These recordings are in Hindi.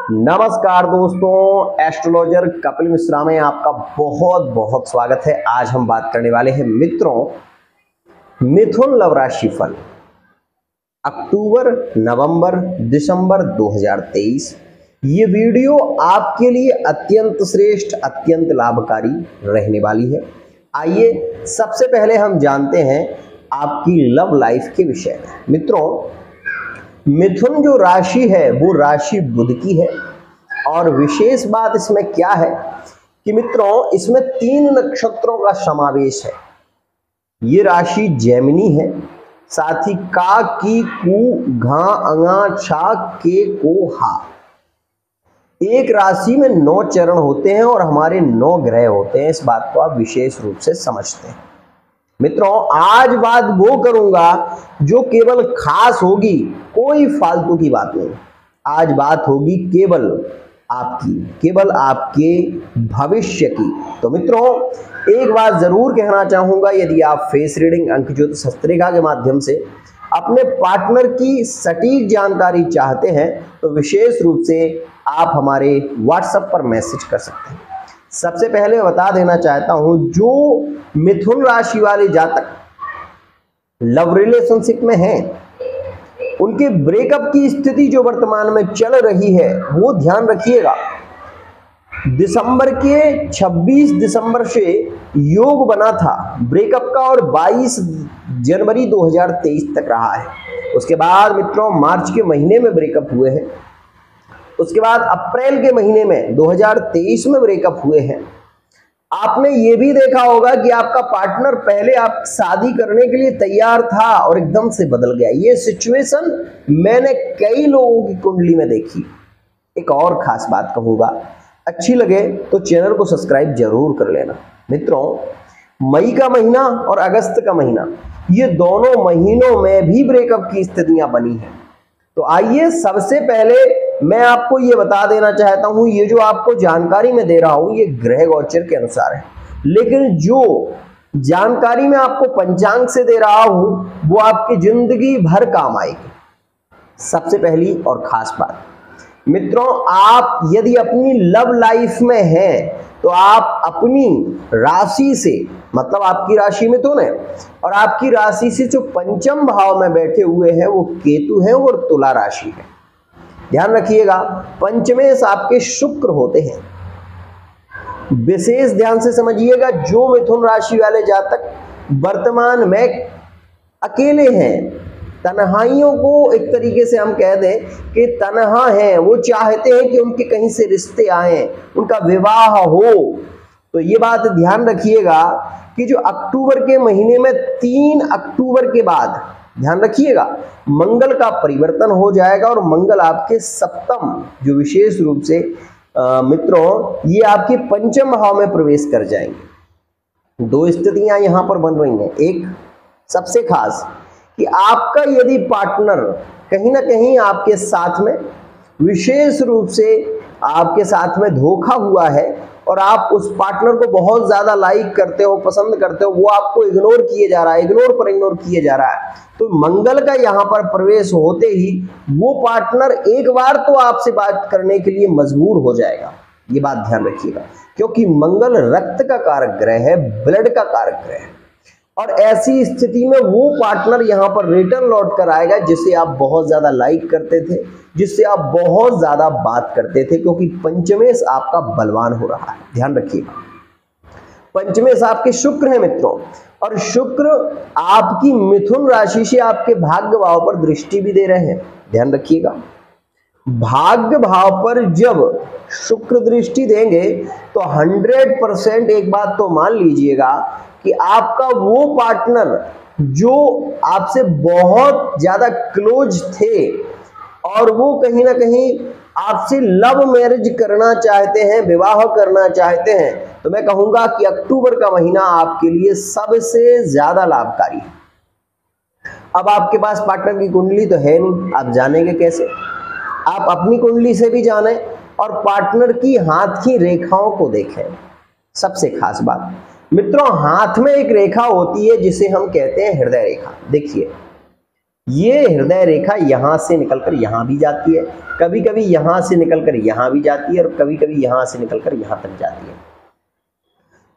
नमस्कार दोस्तों, एस्ट्रोलॉजर कपिल मिश्रा में आपका बहुत बहुत स्वागत है। आज हम बात करने वाले हैं मित्रों, मिथुन लव राशि फल अक्टूबर, नवंबर, दिसंबर 2023। ये वीडियो आपके लिए अत्यंत श्रेष्ठ, अत्यंत लाभकारी रहने वाली है। आइए सबसे पहले हम जानते हैं आपकी लव लाइफ के विषय में। मित्रों, मिथुन जो राशि है वो राशि बुध की है और विशेष बात इसमें क्या है कि मित्रों इसमें 3 नक्षत्रों का समावेश है। ये राशि जैमिनी है, साथ ही का, की, कु, घा, अंगा, छा, के, को, हा। एक राशि में 9 चरण होते हैं और हमारे 9 ग्रह होते हैं। इस बात को आप विशेष रूप से समझते हैं। मित्रों, आज बात वो करूंगा जो केवल खास होगी, कोई फालतू की बात नहीं। आज बात होगी केवल आपके भविष्य की। तो मित्रों, एक बात जरूर कहना चाहूंगा, यदि आप फेस रीडिंग, अंक ज्योतिष, हस्तरेखा के माध्यम से अपने पार्टनर की सटीक जानकारी चाहते हैं तो विशेष रूप से आप हमारे व्हाट्सएप पर मैसेज कर सकते हैं। सबसे पहले बता देना चाहता हूं, जो मिथुन राशि वाले जातक लव रिलेशनशिप में हैं, उनके ब्रेकअप की स्थिति जो वर्तमान में चल रही है वो ध्यान रखिएगा। दिसंबर के 26 दिसंबर से योग बना था ब्रेकअप का और 22 जनवरी 2023 तक रहा है। उसके बाद मित्रों मार्च के महीने में ब्रेकअप हुए हैं। उसके बाद अप्रैल के महीने में 2023 में ब्रेकअप हुए हैं। आपने ये भी देखा होगा कि आपका पार्टनर पहले आप शादी करने के लिए तैयार था और एकदम से बदल गया। ये सिचुएशन मैंने कई लोगों की कुंडली में देखी। एक और खास बात कहूंगा, अच्छी लगे तो चैनल को सब्सक्राइब जरूर कर लेना। मित्रों, मई का महीना और अगस्त का महीना, ये दोनों महीनों में भी ब्रेकअप की स्थितियां बनी हैं। तो आइए सबसे पहले मैं आपको ये बता देना चाहता हूं, ये जो आपको जानकारी मैं दे रहा हूं ये ग्रह गोचर के अनुसार है, लेकिन जो जानकारी मैं आपको पंचांग से दे रहा हूं वो आपकी जिंदगी भर काम आएगी। सबसे पहली और खास बात मित्रों, आप यदि अपनी लव लाइफ में हैं तो आप अपनी राशि से, मतलब आपकी राशि मिथुन है और आपकी राशि से जो पंचम भाव में बैठे हुए हैं वो केतु है और तुला राशि है। ध्यान रखिएगा, पंचमेश आपके शुक्र होते हैं। विशेष ध्यान से समझिएगा, जो मिथुन राशि वाले जातक वर्तमान में अकेले हैं, तन्हाइयों को एक तरीके से हम कह दें कि तन्हा हैं, वो चाहते हैं कि उनके कहीं से रिश्ते आए, उनका विवाह हो, तो ये बात ध्यान रखिएगा कि जो अक्टूबर के महीने में 3 अक्टूबर के बाद ध्यान रखिएगा मंगल का परिवर्तन हो जाएगा और मंगल आपके सप्तम, जो विशेष रूप से मित्रों ये आपके पंचम भाव में प्रवेश कर जाएंगे। 2 स्थितियां यहां पर बन रही हैं। एक सबसे खास कि आपका यदि पार्टनर कहीं ना कहीं आपके साथ में, विशेष रूप से आपके साथ में धोखा हुआ है और आप उस पार्टनर को बहुत ज्यादा लाइक करते हो, पसंद करते हो, वो आपको इग्नोर किए जा रहा है, इग्नोर किए जा रहा है, तो मंगल का यहाँ पर प्रवेश होते ही वो पार्टनर एक बार तो आपसे बात करने के लिए मजबूर हो जाएगा। ये बात ध्यान रखिएगा, क्योंकि मंगल रक्त का कारक ग्रह है, ब्लड का कारक ग्रह है, और ऐसी स्थिति में वो पार्टनर यहाँ पर रिटर्न लौट कर आएगा जिसे आप बहुत ज्यादा लाइक करते थे, जिससे आप बहुत ज्यादा बात करते थे, क्योंकि पंचमेश आपका बलवान हो रहा है। ध्यान रखिएगा, पंचमेश आपके शुक्र है मित्रों, और शुक्र आपकी मिथुन राशि से आपके भाग्य भाव पर दृष्टि भी दे रहे हैं। ध्यान रखिएगा, भाग्य भाव पर जब शुक्र दृष्टि देंगे तो 100% एक बात तो मान लीजिएगा कि आपका वो पार्टनर जो आपसे बहुत ज्यादा क्लोज थे और वो कहीं ना कहीं आपसे लव मैरिज करना चाहते हैं, विवाह करना चाहते हैं, तो मैं कहूंगा कि अक्टूबर का महीना आपके लिए सबसे ज्यादा लाभकारी है। अब आपके पास पार्टनर की कुंडली तो है नहीं, आप जानेंगे कैसे? आप अपनी कुंडली से भी जानें और पार्टनर की हाथ की रेखाओं को देखें। सबसे खास बात मित्रों, हाथ में एक रेखा होती है जिसे हम कहते हैं हृदय रेखा। देखिए, ये हृदय रेखा यहां से निकलकर यहां भी जाती है, कभी कभी यहां से निकलकर यहां भी जाती है और कभी कभी यहां से निकलकर यहां तक जाती है।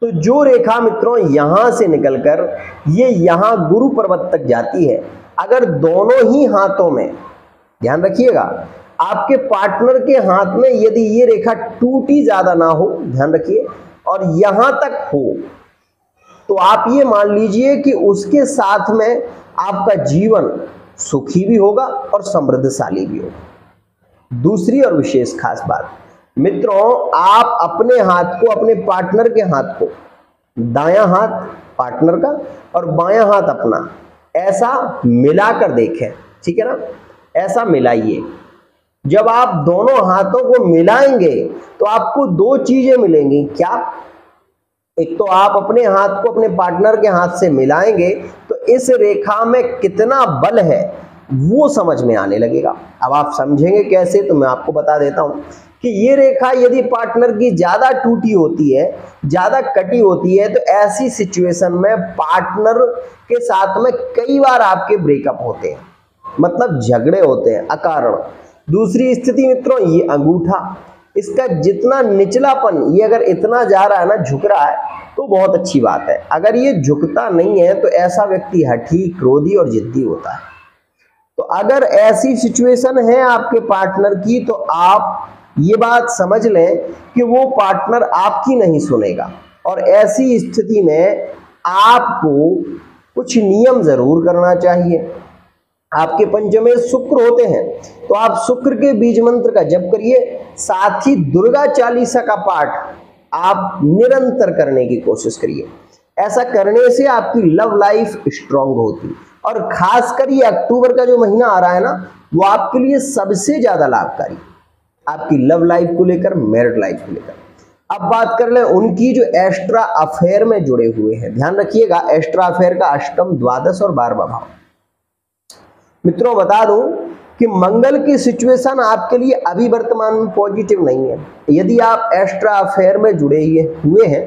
तो जो रेखा मित्रों यहां से निकलकर ये यहां गुरु पर्वत तक जाती है, अगर दोनों ही हाथों में, ध्यान रखिएगा, आपके पार्टनर के हाथ में यदि ये रेखा टूटी ज्यादा ना हो, ध्यान रखिए, और यहां तक हो, तो आप ये मान लीजिए कि उसके साथ में आपका जीवन सुखी भी होगा और समृद्धशाली भी होगा। दूसरी और विशेष खास बात मित्रों, आप अपने हाथ को, अपने पार्टनर के हाथ को, दायां हाथ पार्टनर का और बायां हाथ अपना, ऐसा मिलाकर देखें, ठीक है ना, ऐसा मिलाइए। जब आप दोनों हाथों को मिलाएंगे तो आपको दो चीजें मिलेंगी। क्या? एक तो आप अपने हाथ को अपने पार्टनर के हाथ से मिलाएंगे तो इस रेखा में कितना बल है वो समझ में आने लगेगा। अब आप समझेंगे कैसे, तो मैं आपको बता देता हूं कि ये रेखा यदि पार्टनर की ज्यादा टूटी होती है, ज्यादा कटी होती है, तो ऐसी सिचुएशन में पार्टनर के साथ में कई बार आपके ब्रेकअप होते हैं, मतलब झगड़े होते हैं अकारण। दूसरी स्थिति मित्रों, ये अंगूठा, इसका जितना निचलापन, ये अगर इतना जा रहा है ना, झुक रहा है, तो बहुत अच्छी बात है। अगर ये झुकता नहीं है तो ऐसा व्यक्ति हठी, क्रोधी और जिद्दी होता है। तो अगर ऐसी सिचुएशन है आपके पार्टनर की, तो आप ये बात समझ लें कि वो पार्टनर आपकी नहीं सुनेगा, और ऐसी स्थिति में आपको कुछ नियम जरूर करना चाहिए। आपके पंचमे शुक्र होते हैं, तो आप शुक्र के बीज मंत्र का जप करिए, साथ ही दुर्गा चालीसा का पाठ आप निरंतर करने की कोशिश करिए। ऐसा करने से आपकी लव लाइफ स्ट्रांग होती, और खासकर ये अक्टूबर का जो महीना आ रहा है ना, वो आपके लिए सबसे ज्यादा लाभकारी, आपकी लव लाइफ को लेकर, मैरिड लाइफ को लेकर। अब बात कर लें उनकी जो एक्स्ट्रा अफेयर में जुड़े हुए हैं। ध्यान रखिएगा, एक्स्ट्रा अफेयर का अष्टम, द्वादश और 12वां भाव। मित्रों बता दूं कि मंगल की सिचुएशन आपके लिए अभी वर्तमान में पॉजिटिव नहीं है। यदि आप एक्स्ट्रा अफेयर में जुड़े हुए हैं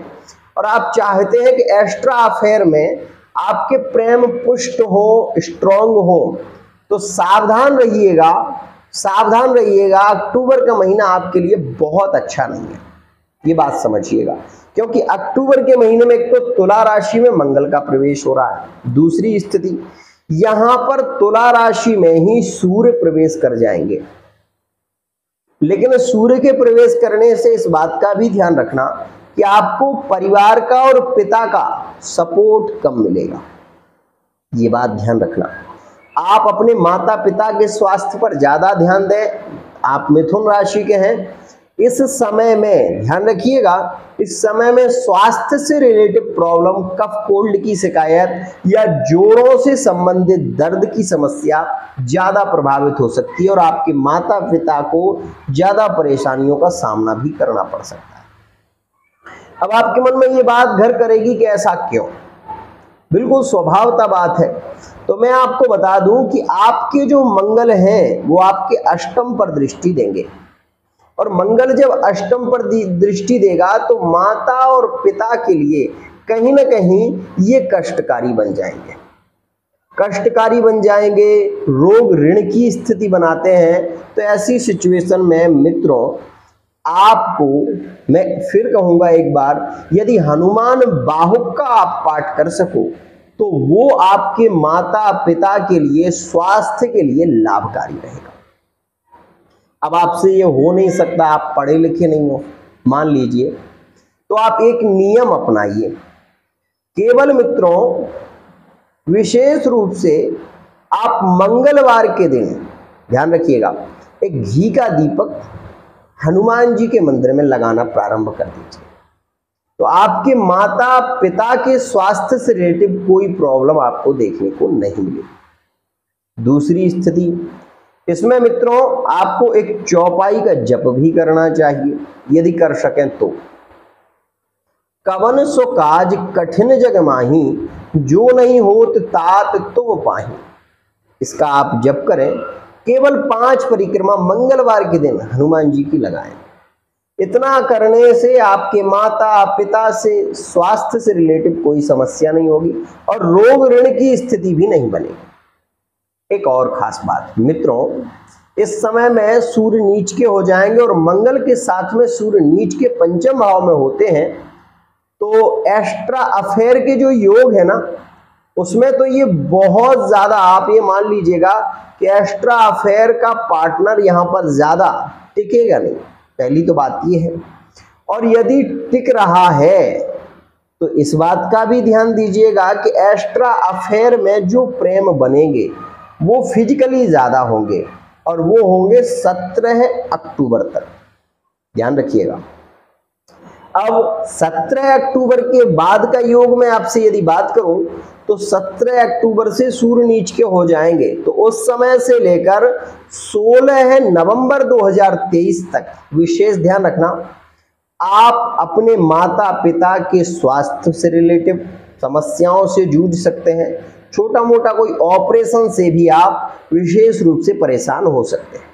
और आप चाहते हैं कि एक्स्ट्रा अफेयर में आपके प्रेम पुष्ट हो, स्ट्रांग हो, तो सावधान रहिएगा, सावधान रहिएगा। अक्टूबर का महीना आपके लिए बहुत अच्छा नहीं है, ये बात समझिएगा, क्योंकि अक्टूबर के महीने में एक तो तुला राशि में मंगल का प्रवेश हो रहा है, दूसरी स्थिति यहां पर तुला राशि में ही सूर्य प्रवेश कर जाएंगे। लेकिन सूर्य के प्रवेश करने से इस बात का भी ध्यान रखना कि आपको परिवार का और पिता का सपोर्ट कम मिलेगा, ये बात ध्यान रखना। आप अपने माता पिता के स्वास्थ्य पर ज्यादा ध्यान दें। आप मिथुन राशि के हैं, इस समय में ध्यान रखिएगा, इस समय में स्वास्थ्य से रिलेटेड प्रॉब्लम, कफ कोल्ड की शिकायत या जोड़ों से संबंधित दर्द की समस्या ज्यादा प्रभावित हो सकती है, और आपके माता पिता को ज्यादा परेशानियों का सामना भी करना पड़ सकता है। अब आपके मन में ये बात घर करेगी कि ऐसा क्यों? बिल्कुल स्वभावता बात है। तो मैं आपको बता दूं कि आपके जो मंगल हैं वो आपके अष्टम पर दृष्टि देंगे, और मंगल जब अष्टम पर दृष्टि देगा तो माता और पिता के लिए कहीं ना कहीं ये कष्टकारी बन जाएंगे, कष्टकारी बन जाएंगे, रोग ऋण की स्थिति बनाते हैं। तो ऐसी सिचुएशन में मित्रों आपको मैं फिर कहूंगा एक बार, यदि हनुमान बाहुक का आप पाठ कर सको तो वो आपके माता पिता के लिए, स्वास्थ्य के लिए लाभकारी रहेगा। अब आपसे ये हो नहीं सकता, आप पढ़े लिखे नहीं हो मान लीजिए, तो आप एक नियम अपनाइए। केवल मित्रों विशेष रूप से आप मंगलवार के दिन, ध्यान रखिएगा, एक घी का दीपक हनुमान जी के मंदिर में लगाना प्रारंभ कर दीजिए, तो आपके माता पिता के स्वास्थ्य से रिलेटेड कोई प्रॉब्लम आपको देखने को नहीं मिलेगी। दूसरी स्थिति, इसमें मित्रों आपको एक चौपाई का जप भी करना चाहिए, यदि कर सकें तो। कवन सो काज कठिन जग माही, जो नहीं होत तात तुम पाही। इसका आप जप करें, केवल 5 परिक्रमा मंगलवार के दिन हनुमान जी की लगाएं। इतना करने से आपके माता पिता से स्वास्थ्य से रिलेटेड कोई समस्या नहीं होगी और रोग ऋण की स्थिति भी नहीं बनेगी। एक और खास बात मित्रों, इस समय में सूर्य नीच के हो जाएंगे और मंगल के साथ में सूर्य नीच के पंचम भाव में होते हैं, तो एक्स्ट्रा अफेयर के जो योग है ना, उसमें तो ये बहुत ज्यादा, आप ये मान लीजिएगा कि एक्स्ट्रा अफेयर का पार्टनर यहां पर ज्यादा टिकेगा नहीं, पहली तो बात ये है। और यदि टिक रहा है तो इस बात का भी ध्यान दीजिएगा कि एक्स्ट्रा अफेयर में जो प्रेम बनेंगे वो फिजिकली ज्यादा होंगे और वो होंगे 17 अक्टूबर तक, ध्यान रखिएगा। अब 17 अक्टूबर के बाद का योग में आपसे यदि बात करूं तो 17 अक्टूबर से सूर्य नीच के हो जाएंगे, तो उस समय से लेकर 16 नवंबर 2023 तक विशेष ध्यान रखना, आप अपने माता पिता के स्वास्थ्य से रिलेटिव समस्याओं से जूझ सकते हैं। छोटा मोटा कोई ऑपरेशन से भी आप विशेष रूप से परेशान हो सकते हैं।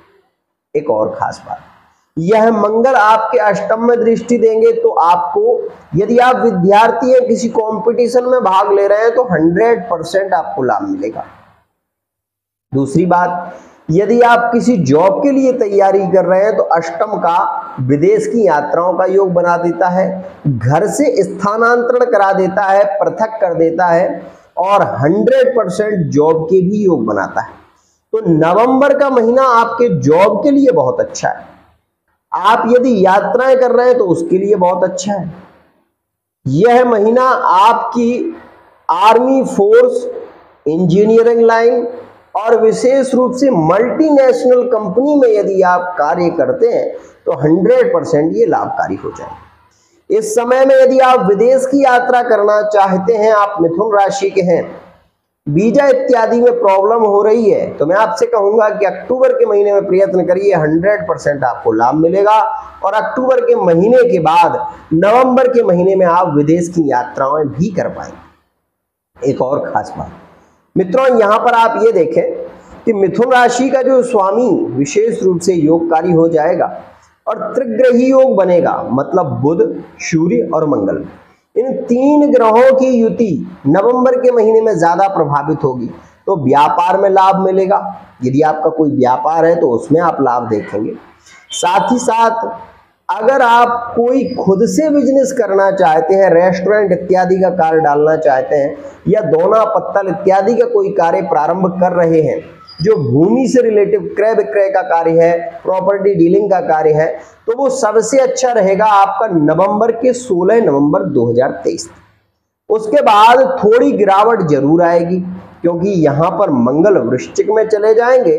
एक और खास बात, यह मंगल आपके अष्टम में दृष्टि देंगे, तो आपको, यदि आप विद्यार्थी हैं, किसी कंपटीशन में भाग ले रहे हैं, तो 100% आपको लाभ मिलेगा। दूसरी बात, यदि आप किसी जॉब के लिए तैयारी कर रहे हैं तो अष्टम का विदेश की यात्राओं का योग बना देता है, घर से स्थानांतरण करा देता है, पृथक कर देता है और 100% जॉब के भी योग बनाता है। तो नवंबर का महीना आपके जॉब के लिए बहुत अच्छा है। आप यदि यात्राएं कर रहे हैं तो उसके लिए बहुत अच्छा है। यह महीना आपकी आर्मी फोर्स, इंजीनियरिंग लाइन और विशेष रूप से मल्टीनेशनल कंपनी में यदि आप कार्य करते हैं तो 100% ये लाभकारी हो जाए। इस समय में यदि आप विदेश की यात्रा करना चाहते हैं, आप मिथुन राशि के हैं, वीजा इत्यादि में प्रॉब्लम हो रही है, तो मैं आपसे कहूंगा कि अक्टूबर के महीने में प्रयत्न करिए, 100% आपको लाभ मिलेगा और अक्टूबर के महीने के बाद नवंबर के महीने में आप विदेश की यात्राएं भी कर पाएंगे। एक और खास बात मित्रों, यहां पर आप ये देखें कि मिथुन राशि का जो स्वामी विशेष रूप से योगकारी हो जाएगा और त्रिग्रही योग बनेगा, मतलब बुध, सूर्य और मंगल। इन 3 ग्रहों की युति नवंबर के महीने में ज्यादा प्रभावित होगी, तो व्यापार में लाभ मिलेगा। यदि आपका कोई व्यापार है तो उसमें आप लाभ देखेंगे। साथ ही साथ अगर आप कोई खुद से बिजनेस करना चाहते हैं, रेस्टोरेंट इत्यादि का कार्य डालना चाहते हैं या दोना पत्तल इत्यादि का कोई कार्य प्रारंभ कर रहे हैं, जो भूमि से रिलेटिव क्रय विक्रय का कार्य है, प्रॉपर्टी डीलिंग का कार्य है, तो वो सबसे अच्छा रहेगा आपका नवंबर के 16 नवंबर 2023। उसके बाद थोड़ी गिरावट जरूर आएगी क्योंकि यहां पर मंगल वृश्चिक में चले जाएंगे,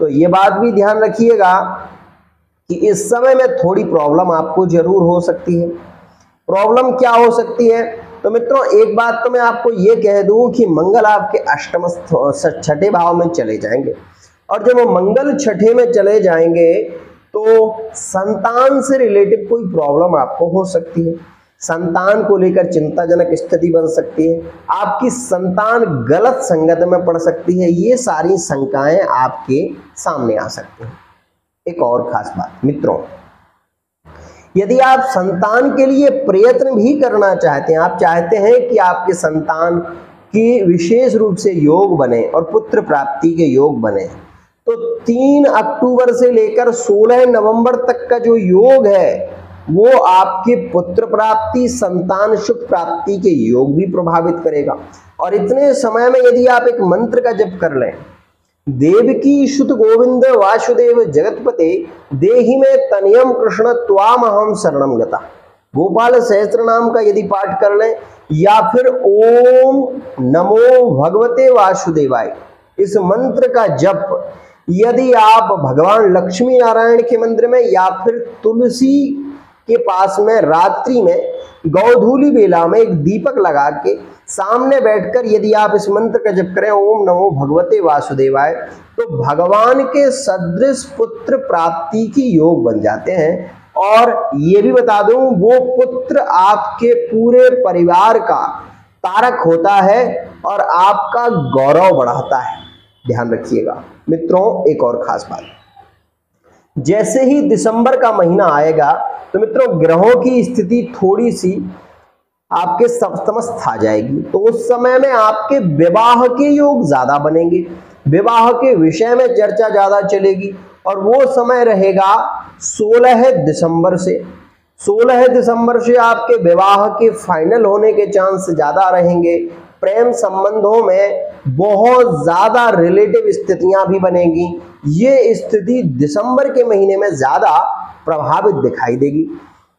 तो ये बात भी ध्यान रखिएगा कि इस समय में थोड़ी प्रॉब्लम आपको जरूर हो सकती है। प्रॉब्लम क्या हो सकती है? तो मित्रों, एक बात तो मैं आपको ये कह दूं कि मंगल आपके अष्टम 6ठे भाव में चले जाएंगे और जब वो मंगल 6ठे में चले जाएंगे तो संतान से रिलेटेड कोई प्रॉब्लम आपको हो सकती है। संतान को लेकर चिंताजनक स्थिति बन सकती है, आपकी संतान गलत संगत में पड़ सकती है, ये सारी शंकाएं आपके सामने आ सकती हैं। एक और खास बात मित्रों, यदि आप संतान के लिए प्रयत्न भी करना चाहते हैं, आप चाहते हैं कि आपके संतान की विशेष रूप से योग बने और पुत्र प्राप्ति के योग बने, तो 3 अक्टूबर से लेकर 16 नवंबर तक का जो योग है वो आपके पुत्र प्राप्ति, संतान सुख प्राप्ति के योग भी प्रभावित करेगा। और इतने समय में यदि आप एक मंत्र का जप कर लें, देवकी सुत गोविंद वासुदेव जगतपते देहि में तनयम कृष्ण त्वामहम शरणम गता, गोपाल सहस्त्र नाम का यदि पाठ कर लें या फिर ओम नमो भगवते वासुदेवाय, इस मंत्र का जप यदि आप भगवान लक्ष्मी नारायण के मंदिर में या फिर तुलसी के पास में रात्रि में गौधूली बेला में एक दीपक लगा के सामने बैठकर यदि आप इस मंत्र का जप करें, ओम नमो भगवते वासुदेवाय, तो भगवान के सदृश पुत्र प्राप्ति की योग बन जाते हैं। और ये भी बता दूं, वो पुत्र आपके पूरे परिवार का तारक होता है और आपका गौरव बढ़ाता है, ध्यान रखिएगा मित्रों। एक और खास बात, जैसे ही दिसंबर का महीना आएगा तो मित्रों ग्रहों की स्थिति थोड़ी सी आपके सप्तमस्थ आ जाएगी, तो उस समय में आपके विवाह के योग ज्यादा बनेंगे। विवाह के विषय में चर्चा ज्यादा चलेगी और वो समय रहेगा 16 दिसंबर से। 16 दिसंबर से आपके विवाह के फाइनल होने के चांस ज्यादा रहेंगे। प्रेम संबंधों में बहुत ज्यादा रिलेटिव स्थितियां भी बनेगी। ये स्थिति दिसंबर के महीने में ज्यादा प्रभावित दिखाई देगी।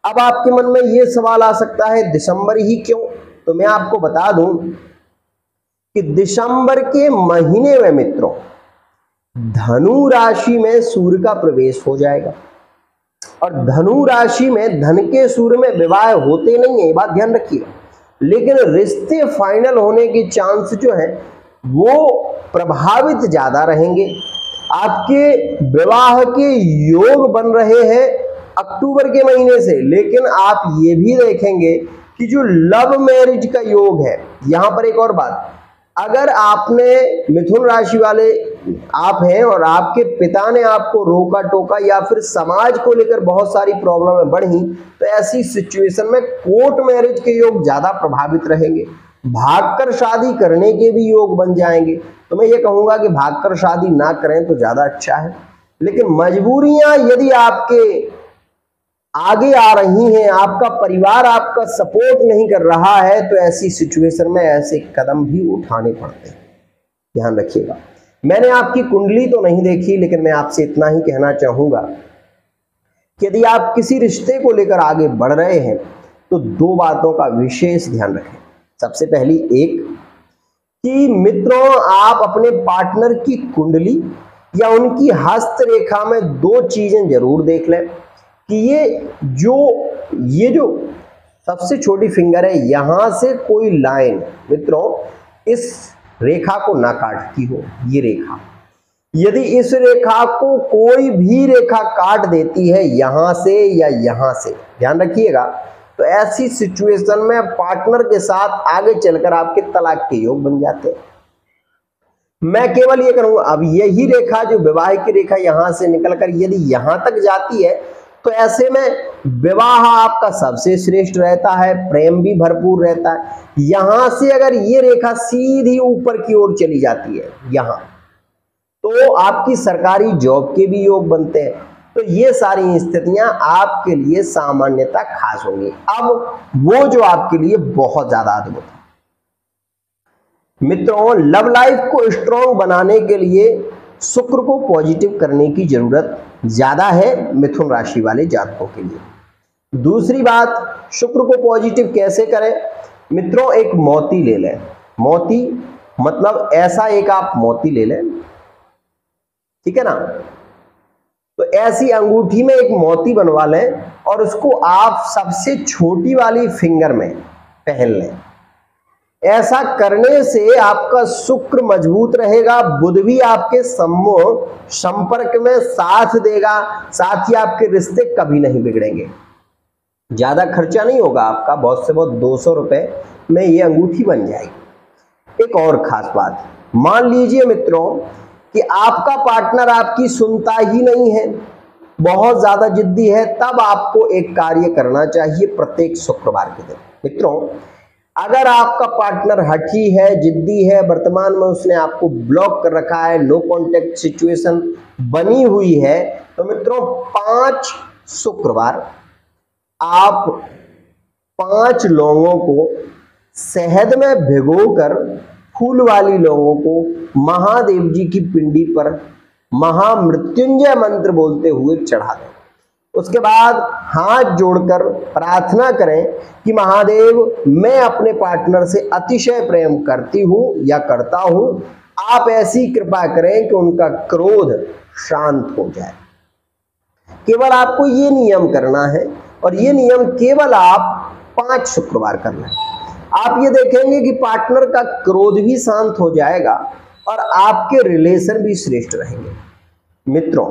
अब आपके मन में ये सवाल आ सकता है दिसंबर ही क्यों? तो मैं आपको बता दूं कि दिसंबर के महीने में मित्रों धनु राशि में सूर्य का प्रवेश हो जाएगा और धनु राशि में धन के सूर्य में विवाह होते नहीं है, ये बात ध्यान रखिए, लेकिन रिश्ते फाइनल होने के चांस जो है वो प्रभावित ज्यादा रहेंगे। आपके विवाह के योग बन रहे हैं अक्टूबर के महीने से, लेकिन आप ये भी देखेंगे कि जो लव मैरिज का योग है, यहां पर एक और बात, अगर आपने मिथुन राशि वाले आप हैं और आपके पिता ने आपको रोका टोका या फिर समाज को लेकर बहुत सारी प्रॉब्लम बढ़ी, तो ऐसी सिचुएशन में कोर्ट मैरिज के योग ज्यादा प्रभावित रहेंगे। भागकर शादी करने के भी योग बन जाएंगे। तो मैं ये कहूंगा कि भागकर शादी ना करें तो ज्यादा अच्छा है, लेकिन मजबूरियां यदि आपके आगे आ रही हैं, आपका परिवार आपका सपोर्ट नहीं कर रहा है, तो ऐसी सिचुएशन में ऐसे कदम भी उठाने पड़ते हैं। ध्यान रखिएगा। मैंने आपकी कुंडली तो नहीं देखी, लेकिन मैं आपसे इतना ही कहना चाहूंगा कि यदि आप किसी रिश्ते को लेकर आगे बढ़ रहे हैं तो दो बातों का विशेष ध्यान रखें। सबसे पहली एक कि मित्रों आप अपने पार्टनर की कुंडली या उनकी हस्तरेखा में दो चीजें जरूर देख लें कि ये जो सबसे छोटी फिंगर है, यहां से कोई लाइन मित्रों इस रेखा को ना काटती हो। ये रेखा यदि इस रेखा को कोई भी रेखा काट देती है यहां से या यहां से, ध्यान रखिएगा, तो ऐसी सिचुएशन में पार्टनर के साथ आगे चलकर आपके तलाक के योग बन जाते हैं। मैं केवल ये करूंगा, अब यही रेखा जो विवाह की रेखा यहां से निकलकर यदि यहां तक जाती है तो ऐसे में विवाह आपका सबसे श्रेष्ठ रहता है, प्रेम भी भरपूर रहता है। यहां से अगर ये रेखा सीधी ऊपर की ओर चली जाती है यहां, तो आपकी सरकारी जॉब के भी योग बनते हैं। तो ये सारी स्थितियां आपके लिए सामान्यतः खास होंगी। अब वो जो आपके लिए बहुत ज्यादा अद्भुत है। मित्रों लव लाइफ को स्ट्रॉन्ग बनाने के लिए शुक्र को पॉजिटिव करने की जरूरत ज्यादा है मिथुन राशि वाले जातकों के लिए। दूसरी बात, शुक्र को पॉजिटिव कैसे करें? मित्रों एक मोती ले लें। मोती मतलब ऐसा एक आप मोती ले लें, ठीक है ना, तो ऐसी अंगूठी में एक मोती बनवा लें और उसको आप सबसे छोटी वाली फिंगर में पहन लें। ऐसा करने से आपका शुक्र मजबूत रहेगा, बुध भी आपके संपर्क में साथ देगा, साथ ही आपके रिश्ते कभी नहीं बिगड़ेंगे। ज्यादा खर्चा नहीं होगा आपका, बहुत से बहुत 200 रुपए में ये अंगूठी बन जाएगी। एक और खास बात, मान लीजिए मित्रों कि आपका पार्टनर आपकी सुनता ही नहीं है, बहुत ज्यादा जिद्दी है, तब आपको एक कार्य करना चाहिए प्रत्येक शुक्रवार के दिन। मित्रों अगर आपका पार्टनर हठी है, जिद्दी है, वर्तमान में उसने आपको ब्लॉक कर रखा है, नो कांटेक्ट सिचुएशन बनी हुई है, तो मित्रों 5 शुक्रवार आप 5 लौंगों को शहद में भिगोकर फूल वाली लौंगों को महादेव जी की पिंडी पर महामृत्युंजय मंत्र बोलते हुए चढ़ा दें। उसके बाद हाथ जोड़कर प्रार्थना करें कि महादेव मैं अपने पार्टनर से अतिशय प्रेम करती हूं या करता हूं, आप ऐसी कृपा करें कि उनका क्रोध शांत हो जाए। केवल आपको ये नियम करना है और ये नियम केवल आप 5 शुक्रवार करना है। आप ये देखेंगे कि पार्टनर का क्रोध भी शांत हो जाएगा और आपके रिलेशन भी श्रेष्ठ रहेंगे। मित्रों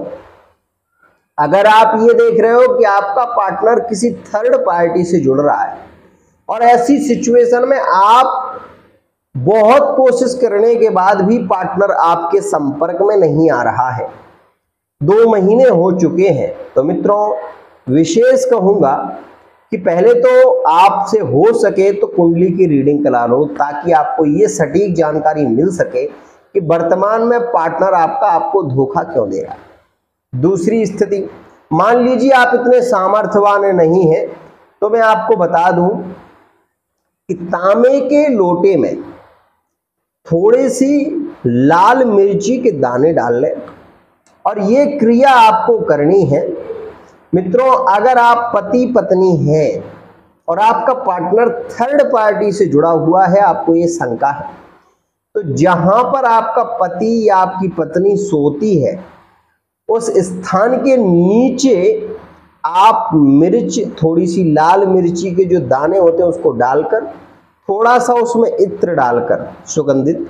अगर आप ये देख रहे हो कि आपका पार्टनर किसी थर्ड पार्टी से जुड़ रहा है और ऐसी सिचुएशन में आप बहुत कोशिश करने के बाद भी पार्टनर आपके संपर्क में नहीं आ रहा है, 2 महीने हो चुके हैं, तो मित्रों विशेष कहूंगा कि पहले तो आपसे हो सके तो कुंडली की रीडिंग करा लो, ताकि आपको ये सटीक जानकारी मिल सके कि वर्तमान में पार्टनर आपका आपको धोखा क्यों दे रहा है। दूसरी स्थिति, मान लीजिए आप इतने सामर्थ्यवान नहीं हैं, तो मैं आपको बता दूं कि तांबे के लोटे में थोड़ी सी लाल मिर्ची के दाने डाल लें और ये क्रिया आपको करनी है। मित्रों, अगर आप पति पत्नी हैं और आपका पार्टनर थर्ड पार्टी से जुड़ा हुआ है, आपको ये शंका है, तो जहां पर आपका पति या आपकी पत्नी सोती है उस स्थान के नीचे आप मिर्च, थोड़ी सी लाल मिर्ची के जो दाने होते हैं उसको डालकर, थोड़ा सा उसमें इत्र डालकर सुगंधित,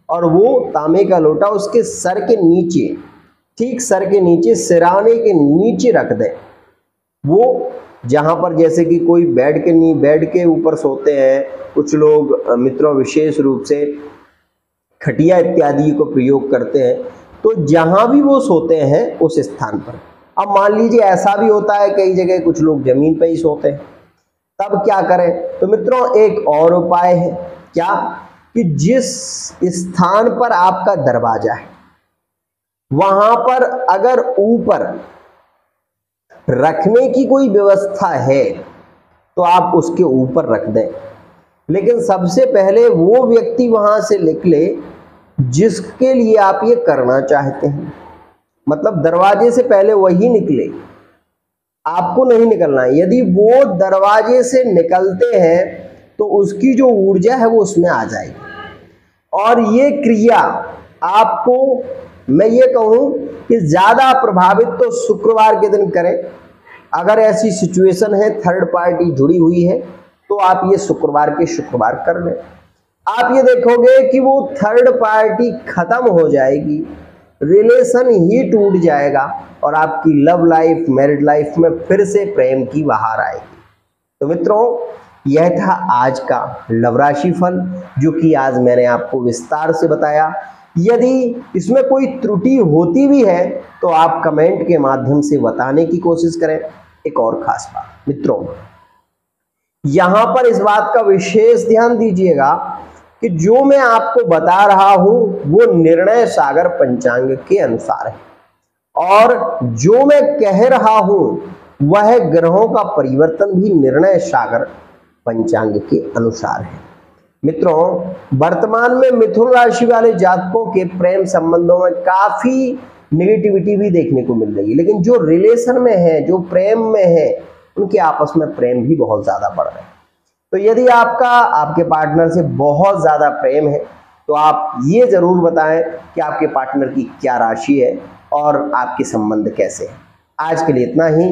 और वो तांबे का लोटा उसके सर के नीचे, ठीक सर के नीचे, सिराने के नीचे रख दें। वो जहां पर जैसे कि कोई बेड के ऊपर सोते हैं, कुछ लोग मित्रों विशेष रूप से खटिया इत्यादि को प्रयोग करते हैं, तो जहां भी वो सोते हैं उस स्थान पर। अब मान लीजिए ऐसा भी होता है कई जगह कुछ लोग जमीन पर ही सोते हैं, तब क्या करें? तो मित्रों एक और उपाय है, क्या कि जिस स्थान पर आपका दरवाजा है वहां पर अगर ऊपर रखने की कोई व्यवस्था है तो आप उसके ऊपर रख दें, लेकिन सबसे पहले वो व्यक्ति वहां से निकले जिसके लिए आप ये करना चाहते हैं। मतलब दरवाजे से पहले वही निकले, आपको नहीं निकलना है। यदि वो दरवाजे से निकलते हैं तो उसकी जो ऊर्जा है वो उसमें आ जाएगी, और ये क्रिया आपको, मैं ये कहूं कि ज्यादा प्रभावित तो शुक्रवार के दिन करें। अगर ऐसी सिचुएशन है थर्ड पार्टी जुड़ी हुई है तो आप ये शुक्रवार के शुक्रवार कर लें। आप ये देखोगे कि वो थर्ड पार्टी खत्म हो जाएगी, रिलेशन ही टूट जाएगा और आपकी लव लाइफ, मैरिड लाइफ में फिर से प्रेम की बहार आएगी। तो मित्रों, यह था आज का लव राशि फल, जो कि आज मैंने आपको विस्तार से बताया। यदि इसमें कोई त्रुटि होती भी है तो आप कमेंट के माध्यम से बताने की कोशिश करें। एक और खास बात मित्रों, यहां पर इस बात का विशेष ध्यान दीजिएगा कि जो मैं आपको बता रहा हूं वो निर्णय सागर पंचांग के अनुसार है, और जो मैं कह रहा हूं वह ग्रहों का परिवर्तन भी निर्णय सागर पंचांग के अनुसार है। मित्रों, वर्तमान में मिथुन राशि वाले जातकों के प्रेम संबंधों में काफी नेगेटिविटी भी देखने को मिल रही है, लेकिन जो रिलेशन में है, जो प्रेम में है, उनके आपस में प्रेम भी बहुत ज्यादा बढ़ रहे हैं। तो यदि आपके पार्टनर से बहुत ज्यादा प्रेम है तो आप ये जरूर बताएं कि आपके पार्टनर की क्या राशि है और आपके संबंध कैसे हैं। आज के लिए इतना ही।